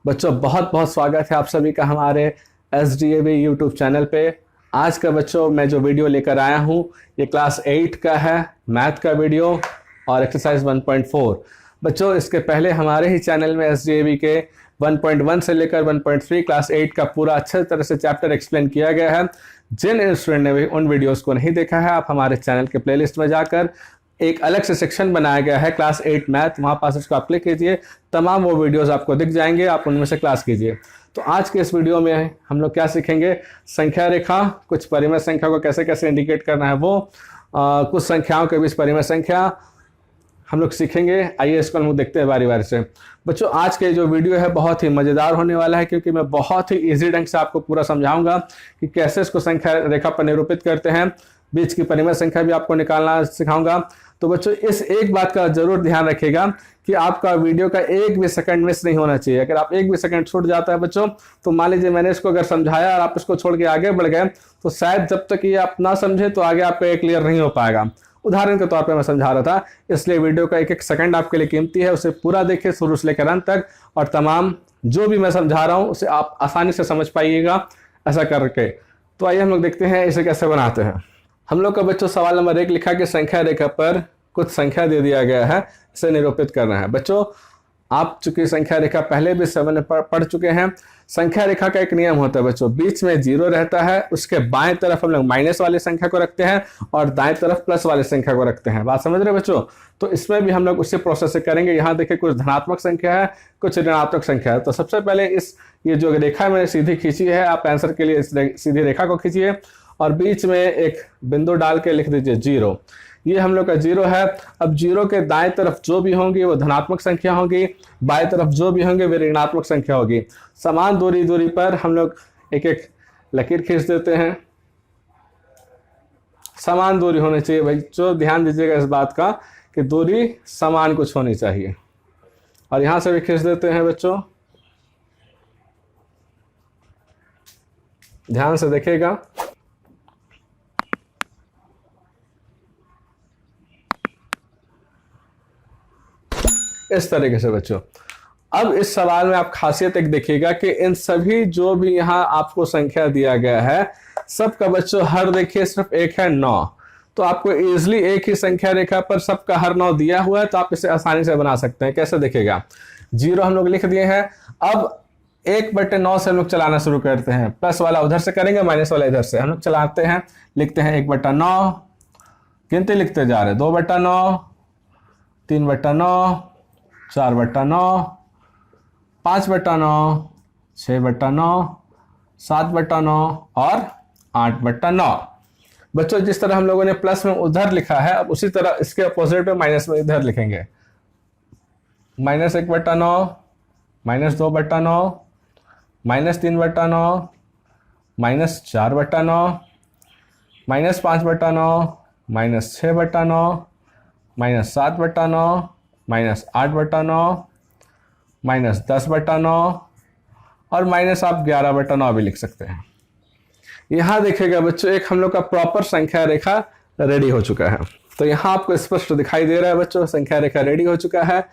बच्चों बहुत बहुत स्वागत है आप सभी का हमारे SDAV यूट्यूब चैनल पे। आज का बच्चों मैं जो वीडियो लेकर आया हूँ ये क्लास 8 का है, मैथ का वीडियो और एक्सरसाइज 1.4। बच्चों इसके पहले हमारे ही चैनल में SDAV के 1.1 से लेकर 1.3 क्लास 8 का पूरा अच्छे तरह से चैप्टर एक्सप्लेन किया गया है। जिन स्टूडेंट ने भी उन वीडियोज़ को नहीं देखा है, आप हमारे चैनल के प्लेलिस्ट में जाकर एक अलग से सेक्शन बनाया गया है क्लास 8 मैथ, वहाँ पास उसको आप क्लिक कीजिए, तमाम वो वीडियोस आपको दिख जाएंगे, आप उनमें से क्लास कीजिए। तो आज के इस वीडियो में हम लोग क्या सीखेंगे, संख्या रेखा, कुछ परिमेय संख्या को कैसे कैसे इंडिकेट करना है वो, कुछ संख्याओं के बीच परिमेय संख्या हम लोग सीखेंगे। आइए इसको हम लोग देखते हैं बारी बारी से। बच्चों आज के जो वीडियो है बहुत ही मज़ेदार होने वाला है, क्योंकि मैं बहुत ही ईजी ढंग से आपको पूरा समझाऊंगा कि कैसे इसको संख्या रेखा पर निरूपित करते हैं, बीच की परिमेय संख्या भी आपको निकालना सिखाऊंगा। तो बच्चों इस एक बात का जरूर ध्यान रखिएगा कि आपका वीडियो का एक भी सेकंड मिस नहीं होना चाहिए। अगर आप एक भी सेकंड छूट जाता है बच्चों, तो मान लीजिए मैंने इसको अगर समझाया और आप इसको छोड़ के आगे बढ़ गए, तो शायद जब तक ये आप ना समझे तो आगे आपका क्लियर नहीं हो पाएगा। उदाहरण के तौर पे मैं समझा रहा था, इसलिए वीडियो का एक एक सेकंड आपके लिए कीमती है, उसे पूरा देखिए शुरू से लेकर अंत तक, और तमाम जो भी मैं समझा रहा हूँ उसे आप आसानी से समझ पाइएगा ऐसा करके। तो आइए हम लोग देखते हैं इसे कैसे बनाते हैं। हम लोग का बच्चों सवाल नंबर 1 लिखा कि संख्या रेखा पर कुछ संख्या दे दिया गया है, इसे निरूपित करना है। बच्चों आप चूंकि संख्या रेखा पहले भी 7 में पढ़ चुके हैं। संख्या रेखा का एक नियम होता है बच्चों, बीच में 0 रहता है, उसके बाएं तरफ हम लोग माइनस वाली संख्या को रखते हैं और दाएं तरफ प्लस वाली संख्या को रखते हैं। बात समझ रहे बच्चों? तो इसमें भी हम लोग उसी प्रोसेस से करेंगे। यहाँ देखिए कुछ धनात्मक संख्या है, कुछ ऋणात्मक संख्या है। तो सबसे पहले ये जो रेखा मैंने सीधी खींची है, आप आंसर के लिए इस सीधी रेखा को खींचिए और बीच में एक बिंदु डाल के लिख दीजिए 0। ये हम लोग का 0 है। अब 0 के दाएं तरफ जो भी होंगी वो धनात्मक संख्या होगी, बाएं तरफ जो भी होंगे वे ऋणात्मक संख्या होगी। समान दूरी पर हम लोग एक एक लकीर खींच देते हैं। समान दूरी होनी चाहिए भाई, जो ध्यान दीजिएगा इस बात का कि दूरी समान कुछ होनी चाहिए। और यहां से भी खींच देते हैं बच्चों, ध्यान से देखिएगा। इस तरीके से बच्चों। अब इस सवाल में आप खासियत एक देखिएगा कि इन सभी जो भी यहाँ आपको संख्या दिया गया है, सबका बच्चों हर देखिए सिर्फ एक है 9। तो आपको इजीली एक ही संख्या रेखा पर सबका हर 9 दिया हुआ है, तो आप इसे आसानी से बना सकते हैं। कैसे देखिएगा, 0 हम लोग लिख दिए हैं। अब 1/9 से हम लोग चलाना शुरू करते हैं। प्लस वाला उधर से करेंगे, माइनस वाला इधर से। हम लोग चलाते हैं, लिखते हैं 1/9, गिनती लिखते जा रहे, 2/9, 3/9, 4/9, 5/9, 6/9, 7/9 और 8/9। बच्चों जिस तरह हम लोगों ने प्लस में उधर लिखा है, अब उसी तरह इसके अपोजिट में माइनस में इधर लिखेंगे। -1/9, -2/9, -3/9, -4/9, -5/9, -6/9, -7/9, -8/9, -10/9 और माइनस आप 11/9 भी लिख सकते हैं। यहां देखिएगा बच्चों, एक हम लोग का प्रॉपर संख्या रेखा रेडी हो चुका है। तो यहां आपको स्पष्ट दिखाई दे रहा है बच्चों, संख्या रेखा रेडी हो चुका है।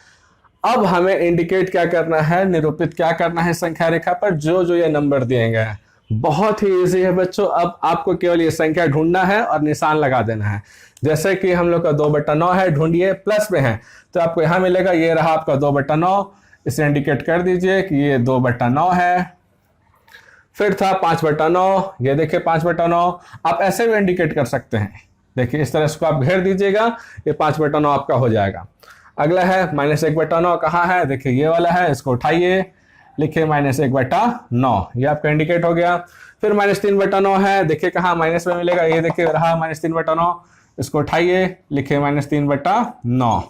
अब हमें इंडिकेट क्या करना है, निरूपित क्या करना है संख्या रेखा पर जो ये नंबर दिए गए हैं। बहुत ही इजी है बच्चों। अब आपको केवल ये संख्या ढूंढना है और निशान लगा देना है। जैसे कि हम लोग का 2/9 है, ढूंढिए, प्लस में है तो आपको यहां मिलेगा, ये रहा आपका 2/9। इसे इंडिकेट कर दीजिए कि ये 2/9 है। फिर था 5/9, ये देखिए 5/9। आप ऐसे भी इंडिकेट कर सकते हैं, देखिए इस तरह इसको आप घेर दीजिएगा, ये 5/9 आपका हो जाएगा। अगला है -1/9, कहाँ है, देखिए ये वाला है, इसको उठाइए, लिखिए -1/9, ये आपका इंडिकेट हो गया। फिर -3/9 है, देखिए कहाँ माइनस में मिलेगा, ये देखिए रहा -3/9, इसको उठाइए, लिखिए -3/9।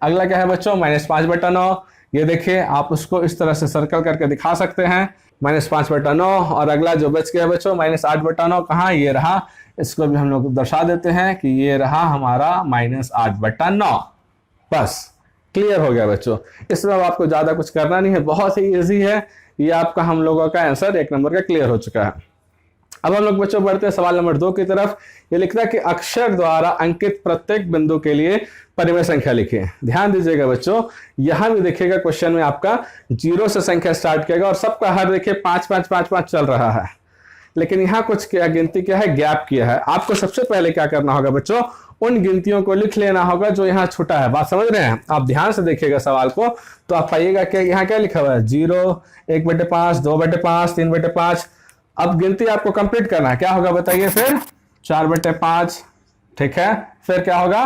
अगला क्या है बच्चों, -5/9, ये देखिए आप उसको इस तरह से सर्कल करके दिखा सकते हैं, -5/9। और अगला जो बच गया बच्चों -8/9, कहाँ, ये रहा, इसको भी हम लोग दर्शा देते हैं कि ये रहा हमारा -8/9। बस क्लियर हो गया बच्चों। इसमें अब आपको ज्यादा कुछ करना नहीं है, बहुत ही इजी है। ये आपका हम लोगों का आंसर 1 नंबर का क्लियर हो चुका है। अब हम लोग बच्चों बढ़ते हैं सवाल नंबर 2 की तरफ। ये लिखता है कि अक्षर द्वारा अंकित प्रत्येक बिंदु के लिए परिमेय संख्या लिखिए। ध्यान दीजिएगा बच्चों, यहां भी देखिएगा क्वेश्चन में आपका 0 से संख्या स्टार्ट किएगा और सबका हर देखिए 5 5 5 5 चल रहा है, लेकिन यहाँ कुछ क्या गिनती क्या है, गैप किया है। आपको सबसे पहले क्या करना होगा बच्चों, उन गिनतियों को लिख लेना होगा जो यहाँ छूटा है। बात समझ रहे हैं? आप ध्यान से देखिएगा सवाल को तो आप पाइएगा कि यहाँ क्या लिखा हुआ है, 0, 1/5, 2/5, 3/5। अब गिनती आपको कंप्लीट करना है, क्या होगा बताइए फिर, 4/5, ठीक है, फिर क्या होगा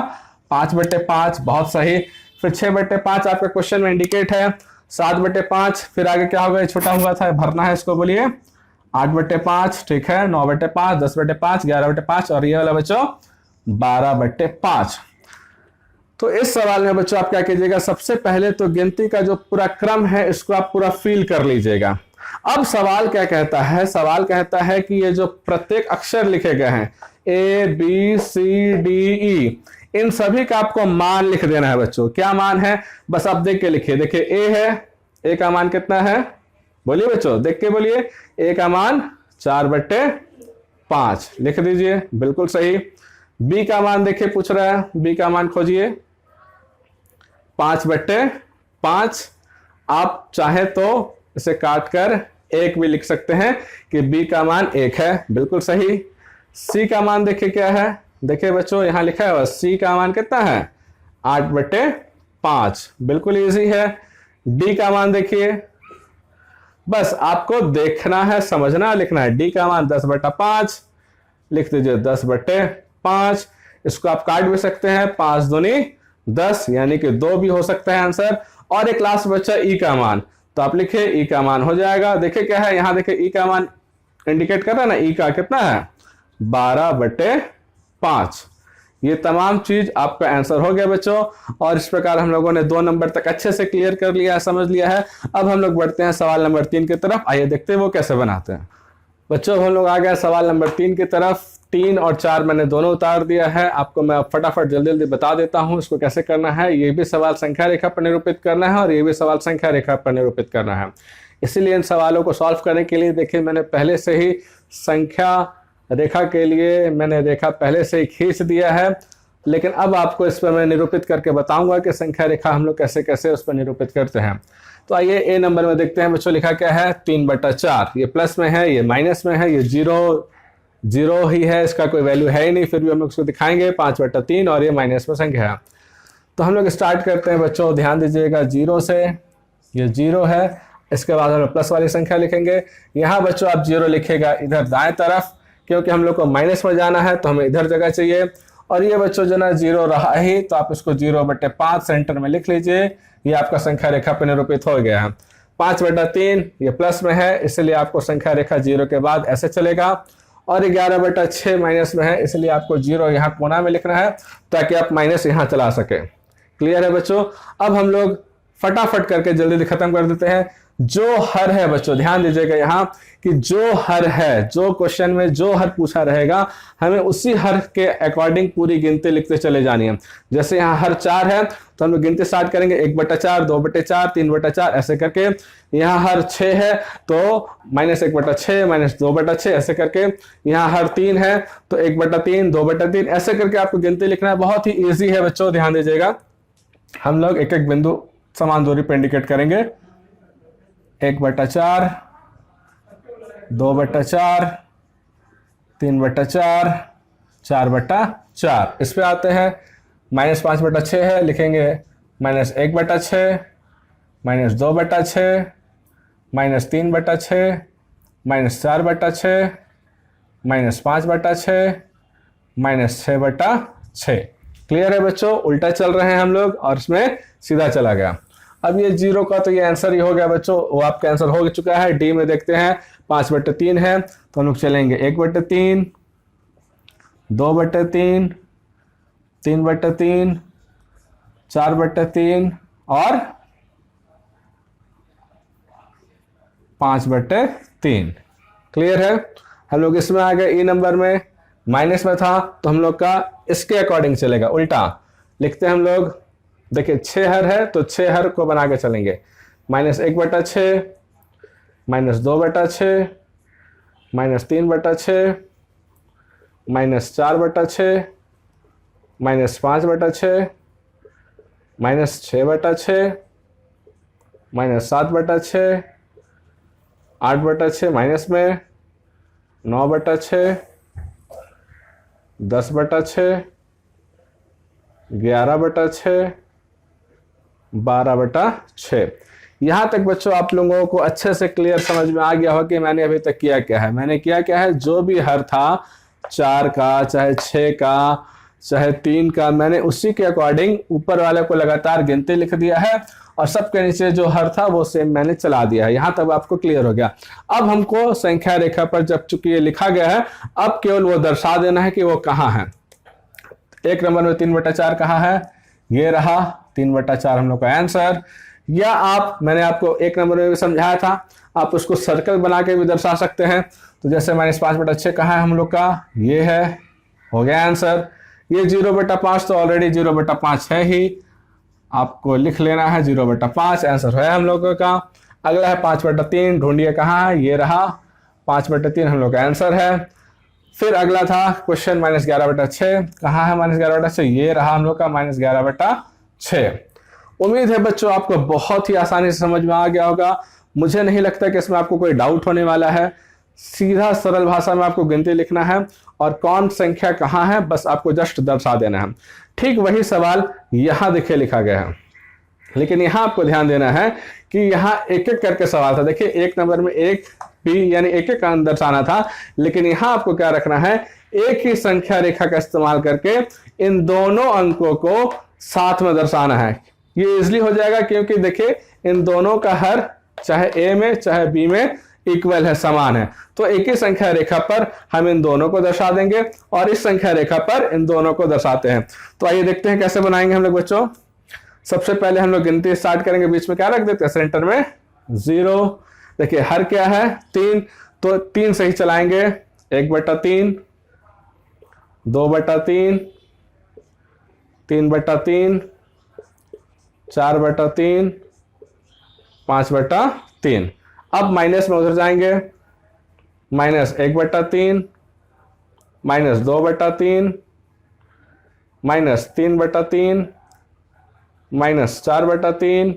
5/5, बहुत सही। फिर 6/5 आपका क्वेश्चन में इंडिकेट है, 7/5, फिर आगे क्या होगा, ये छूटा हुआ था भरना है इसको, बोलिए 8/5, ठीक है, 9/5, 10/5, 11/5 और ये वाला बच्चों 12/5। तो इस सवाल में बच्चों आप क्या कीजिएगा, सबसे पहले तो गिनती का जो पूरा क्रम है इसको आप पूरा फील कर लीजिएगा। अब सवाल क्या कहता है, सवाल कहता है कि ये जो प्रत्येक अक्षर लिखे गए हैं ABCDE, इन सभी का आपको मान लिख देना है बच्चों। क्या मान है, बस आप देख के लिखिए। देखिए A है, A का मान कितना है, बोलिए बच्चों, देख के बोलिए। A का मान 4/5 लिख दीजिए, बिल्कुल सही। B का मान देखिए पूछ रहा है, B का मान खोजिए 5/5। आप चाहे तो इसे काट कर 1 भी लिख सकते हैं कि B का मान 1 है, बिल्कुल सही। C का मान देखिए क्या है, देखिए बच्चों यहां लिखा है C का मान कितना है, 8/5, बिल्कुल इजी है। D का मान देखिए, बस आपको देखना है, समझना, लिखना है। D का मान 10/5 लिख दीजिए, 10/5। इसको आप काट भी सकते हैं, 5 दूनी 10, यानी कि 2 भी हो सकता है आंसर। और एक लास्ट बच्चा E का मान, तो आप लिखिए E का मान हो जाएगा। देखिए क्या है, यहां देखिए E का मान इंडिकेट कर रहा है ना, E का कितना है 12/5। ये तमाम चीज आपका आंसर हो गया बच्चों। और इस प्रकार हम लोगों ने 2 नंबर तक अच्छे से क्लियर कर लिया है, समझ लिया है। अब हम लोग बढ़ते हैं सवाल नंबर 3 की तरफ। आइए देखते हैं वो कैसे बनाते हैं। बच्चों हम लोग आ गए सवाल नंबर 3 की तरफ। 3 और 4 मैंने दोनों उतार दिया है, आपको मैं फटाफट जल्दी जल्दी बता देता हूं इसको कैसे करना है। ये भी सवाल संख्या रेखा पर निरूपित करना है और ये भी सवाल संख्या रेखा पर निरूपित करना है। इसीलिए इन सवालों को सॉल्व करने के लिए देखिए मैंने पहले से ही संख्या रेखा के लिए मैंने रेखा पहले से ही खींच दिया है, लेकिन अब आपको इस पर मैं निरूपित करके बताऊंगा कि संख्या रेखा हम लोग कैसे कैसे उस पर निरूपित करते हैं। तो आइए ए नंबर में देखते हैं बच्चों, लिखा क्या है 3/4। ये प्लस में है, ये माइनस में है, ये 0 ही है, इसका कोई वैल्यू है ही नहीं, फिर भी हम लोग इसको दिखाएंगे 5/3 और ये माइनस में संख्या है। तो हम लोग स्टार्ट करते हैं बच्चों, ध्यान दीजिएगा 0 से। ये 0 है, इसके बाद हम लोग प्लस वाली संख्या लिखेंगे। यहाँ बच्चों आप 0 लिखेगा इधर दाएं तरफ, क्योंकि हम लोग को माइनस में जाना है तो हमें इधर जगह चाहिए। और ये बच्चों जो ना 0 रहा ही, तो आप इसको 0/5 सेंटर में लिख लीजिए। ये आपका संख्या रेखा पर निरूपित हो गया है। 5/3 ये प्लस में है, इसलिए आपको संख्या रेखा 0 के बाद ऐसे चलेगा। और 11/6 माइनस में है, इसलिए आपको 0 यहाँ कोना में लिखना है ताकि आप माइनस यहाँ चला सके। क्लियर है बच्चों? अब हम लोग फटाफट करके जल्दी खत्म कर देते हैं। जो हर है बच्चों, ध्यान दीजिएगा यहाँ कि जो हर है, जो क्वेश्चन में जो हर पूछा रहेगा, हमें उसी हर के अकॉर्डिंग पूरी गिनती लिखते चले जानी है। जैसे यहाँ हर 4 है तो हम लोग गिनती स्टार्ट करेंगे 1/4, 2/4, 3/4 ऐसे करके। यहाँ हर 6 है तो -1/6, -2/6 ऐसे करके। यहाँ हर 3 है तो 1/3, 2/3 ऐसे करके आपको गिनती लिखना है। बहुत ही ईजी है बच्चों, ध्यान दीजिएगा। हम लोग एक एक बिंदु समान दूरी पर इंडिकेट करेंगे। 1/4, 2/4, 3/4, 4/4। इस पे आते हैं -5/6 है, लिखेंगे -1/6, -2/6, -3/6, -4/6, -5/6, -6/6। क्लियर है बच्चों? उल्टा चल रहे हैं हम लोग और इसमें सीधा चला गया। अब ये 0 का तो ये आंसर ही हो गया बच्चों, वो आपका आंसर हो चुका है। डी में देखते हैं 5/3 है तो हम लोग चलेंगे 1/3, 2/3, 3/3, 4/3 और 5/3। क्लियर है? हम लोग इसमें आ गए। ई नंबर में माइनस में था तो हम लोग का इसके अकॉर्डिंग चलेगा, उल्टा लिखते हैं हम लोग। देखिए 6 हर है तो 6 हर को बना के चलेंगे। -1/6, -2/6, -3/6, -4/6, -5/6, -6/6, -7/6, 8/6 माइनस में, 9/6, 10/6, 11/6, 12/6। यहाँ तक बच्चों आप लोगों को अच्छे से क्लियर समझ में आ गया हो कि मैंने अभी तक किया क्या है। मैंने किया क्या है, जो भी हर था 4 का, चाहे 6 का, चाहे 3 का, मैंने उसी के अकॉर्डिंग ऊपर वाले को लगातार गिनती लिख दिया है और सबके नीचे जो हर था वो सेम मैंने चला दिया है। यहाँ तक आपको क्लियर हो गया। अब हमको संख्या रेखा पर जब चूंकि ये लिखा गया है, अब केवल वो दर्शा देना है कि वो कहाँ है। 1 नंबर में 3/4 कहाँ है, ये रहा 3/4 हम लोग का आंसर। या आप, मैंने आपको 1 नंबर में भी समझाया था, आप उसको सर्कल बना के भी दर्शा सकते हैं। तो जैसे -5/6 कहाँ है हम लोग का, ये है, हो गया आंसर। ये 0/5 तो ऑलरेडी 0/5 है ही, आपको लिख लेना है 0/5, आंसर है हम लोगों का। अगला है 5/3, ढूंढिए कहाँ है, ये रहा 5/3 हम लोग का आंसर है। फिर अगला था क्वेश्चन -11/6, कहाँ है -11/6, ये रहा हम लोग का -11/6। उम्मीद है बच्चों आपको बहुत ही आसानी से समझ में आ गया होगा। मुझे नहीं लगता कि इसमें आपको कोई डाउट होने वाला है। सीधा सरल भाषा में आपको गिनती लिखना है और कौन संख्या कहाँ है बस आपको जस्ट दर्शा देना है। ठीक वही सवाल यहाँ देखिए लिखा गया है, लेकिन यहाँ आपको ध्यान देना है कि यहाँ एक एक करके सवाल था। देखिए 1 नंबर में 1 भी यानी एक एक अंक दर्शाना था, लेकिन यहाँ आपको क्या रखना है, एक ही संख्या रेखा का इस्तेमाल करके इन दोनों अंकों को साथ में दर्शाना है। ये इजली हो जाएगा क्योंकि देखिए इन दोनों का हर चाहे ए में चाहे बी में इक्वल है, समान है। तो एक ही संख्या रेखा पर हम इन दोनों को दर्शा देंगे और इस संख्या रेखा पर इन दोनों को दर्शाते हैं। तो आइए देखते हैं कैसे बनाएंगे हम लोग बच्चों। सबसे पहले हम लोग गिनती स्टार्ट करेंगे, बीच में क्या रख देते हैं, सेंटर में 0। देखिए हर क्या है 3, तो 3 से ही चलाएंगे। 1/3, 2/3, 3/3, 4/3, 5/3। अब माइनस में उधर जाएंगे, -1/3, -2/3, -3/3, -4/3।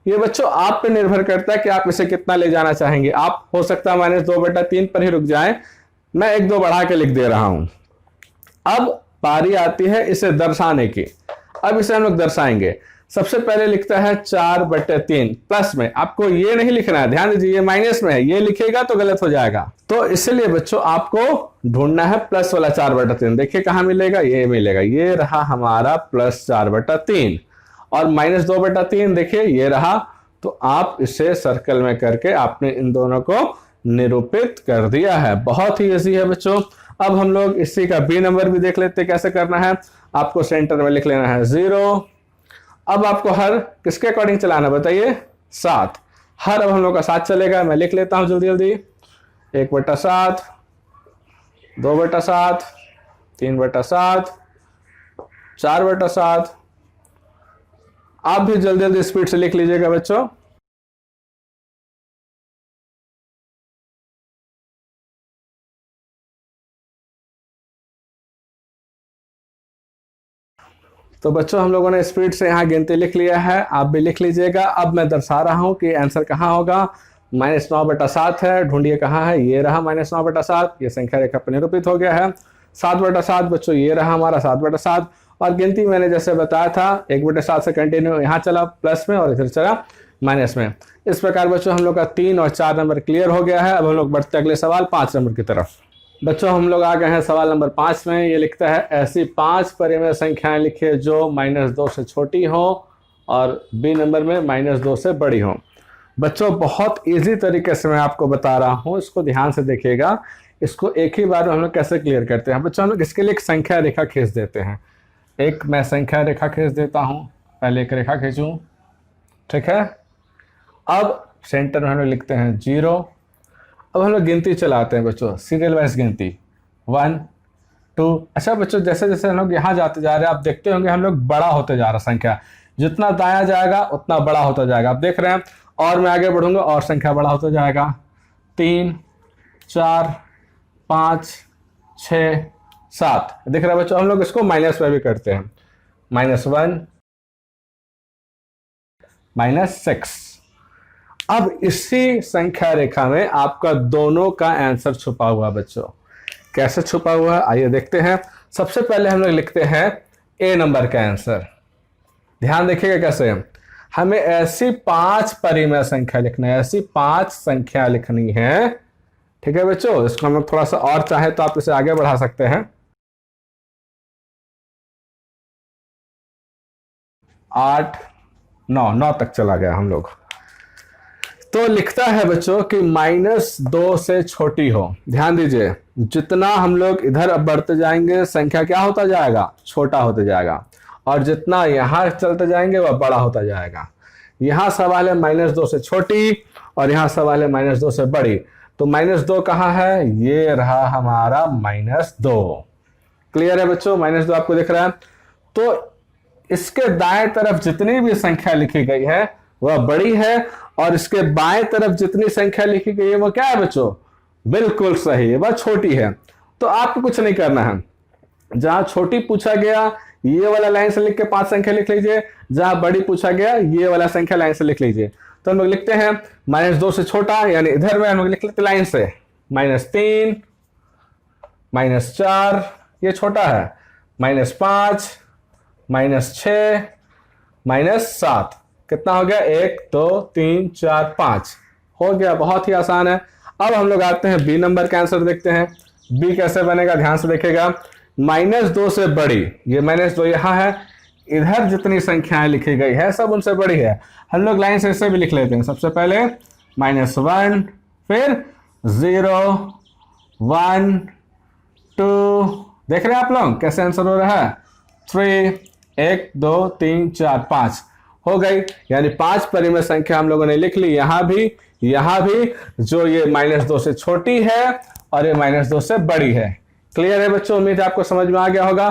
ये बच्चों आप पे निर्भर करता है कि आप इसे कितना ले जाना चाहेंगे। आप हो सकता है -2/3 पर ही रुक जाएं, मैं 1-2 बढ़ा के लिख दे रहा हूं। अब बारी आती है इसे दर्शाने की। अब इसे हम लोग दर्शाएंगे। सबसे पहले लिखता है 4/3 प्लस में, आपको ये नहीं लिखना है, ध्यान दीजिए ये माइनस में है, ये लिखेगा तो गलत हो जाएगा। तो इसलिए बच्चों आपको ढूंढना है प्लस वाला 4/3। देखिए कहां मिलेगा, ये मिलेगा, ये रहा हमारा +4/3। और -2/3 देखिए ये रहा। तो आप इसे सर्कल में करके आपने इन दोनों को निरूपित कर दिया है। बहुत ही ईजी है बच्चों। अब हम लोग इसी का बी नंबर भी देख लेते कैसे करना है। आपको सेंटर में लिख लेना है 0। अब आपको हर किसके अकॉर्डिंग चलाना बताइए, 7। हर अब हम लोग का 7 चलेगा। मैं लिख लेता हूं जल्दी जल्दी। 1/7, 2/7, 3/7, 4/7। आप भी जल्दी जल्दी स्पीड से लिख लीजिएगा बच्चों। तो बच्चों हम लोगों ने स्पीड से यहाँ गिनती लिख लिया है, आप भी लिख लीजिएगा। अब मैं दर्शा रहा हूँ कि आंसर कहाँ होगा। -9/7 है, ढूंढिए कहाँ है, ये रहा -9/7। ये संख्या रेखा पर निरूपित हो गया है। 7/7 बच्चों ये रहा हमारा 7/7। और गिनती मैंने जैसे बताया था 1/7 से कंटिन्यू यहाँ चला प्लस में और इधर चला माइनस में। इस प्रकार बच्चों हम लोग का 3 और 4 नंबर क्लियर हो गया है। अब हम लोग बढ़ते अगले सवाल 5 नंबर की तरफ। बच्चों हम लोग आ गए हैं सवाल नंबर 5 में। ये लिखता है ऐसी 5 परिमेय संख्याएं लिखिए जो -2 से छोटी हो और बी नंबर में -2 से बड़ी हो। बच्चों बहुत इजी तरीके से मैं आपको बता रहा हूँ, इसको ध्यान से देखिएगा। इसको एक ही बार में हम लोग कैसे क्लियर करते हैं। बच्चों हम लोग इसके लिए एक संख्या रेखा खींच देते हैं। एक मैं संख्या रेखा खींच देता हूँ, पहले एक रेखा खींचूँ, ठीक है। अब सेंटर में हम लोग लिखते हैं 0। अब हम लोग गिनती चलाते हैं बच्चों, सीरियल वाइज गिनती 1 2। अच्छा बच्चों जैसे जैसे हम लोग यहाँ जाते जा रहे हैं, आप देखते होंगे हम लोग बड़ा होते जा रहा संख्या, जितना दाया जाएगा उतना बड़ा होता जाएगा। आप देख रहे हैं और मैं आगे बढ़ूंगा और संख्या बड़ा होता जाएगा। 3 4, 5, 6, 7 दिख रहा है बच्चों। हम लोग इसको माइनस में भी करते हैं, -1, -6। अब इसी संख्या रेखा में आपका दोनों का आंसर छुपा हुआ है बच्चों। कैसे छुपा हुआ है आइए देखते हैं। सबसे पहले हम लोग लिखते हैं ए नंबर का आंसर। ध्यान देखिएगा कैसे, हमें ऐसी 5 परिमेय संख्या लिखना है, ऐसी 5 संख्या लिखनी है। ठीक है बच्चों, इसको हम लोग थोड़ा सा और चाहे तो आप इसे आगे बढ़ा सकते हैं। 8, 9 तक चला गया हम लोग। तो लिखता है बच्चों कि -2 से छोटी हो। ध्यान दीजिए, जितना हम लोग इधर अब बढ़ते जाएंगे संख्या क्या होता जाएगा, छोटा होता जाएगा, और जितना यहां चलते जाएंगे वह बड़ा होता जाएगा। यहां सवाल है -2 से छोटी और यहां सवाल है -2 से बड़ी। तो -2 कहां है, ये रहा हमारा -2। क्लियर है बच्चों, -2 आपको दिख रहा है। तो इसके दाएं तरफ जितनी भी संख्या लिखी गई है वह बड़ी है, और इसके बाएं तरफ जितनी संख्या लिखी गई है वो क्या है बच्चों, बिल्कुल सही है, वह छोटी है। तो आपको कुछ नहीं करना है, जहां छोटी पूछा गया ये वाला लाइन से लिख के 5 संख्या लिख लीजिए, जहां बड़ी पूछा गया ये वाला संख्या लाइन से लिख लीजिए। तो हम लोग लिखते हैं -2 से छोटा, यानी इधर में हम लोग लिख लेते लाइन से -3, -4 ये छोटा है, -5, -6, -7 कितना हो गया, 1, 2, 3, 4, 5 हो गया। बहुत ही आसान है। अब हम लोग आते हैं बी नंबर का आंसर देखते हैं। बी कैसे बनेगा, ध्यान से देखिएगा। -2 से बड़ी, ये -2 यहां है, इधर जितनी संख्याएं लिखी गई है सब उनसे बड़ी है। हम लोग लाइन से इससे भी लिख लेते हैं। सबसे पहले -1, फिर 0, 1, 2, देख रहे हैं आप लोग कैसे आंसर हो रहा है, 3, 1, 2, 3, 4, 5 हो गई। यानी 5 परिमेय संख्या हम लोगों ने लिख ली, यहां भी, जो ये -2 से छोटी है और ये -2 से बड़ी है। क्लियर है बच्चों, उम्मीद है आपको समझ में आ गया होगा।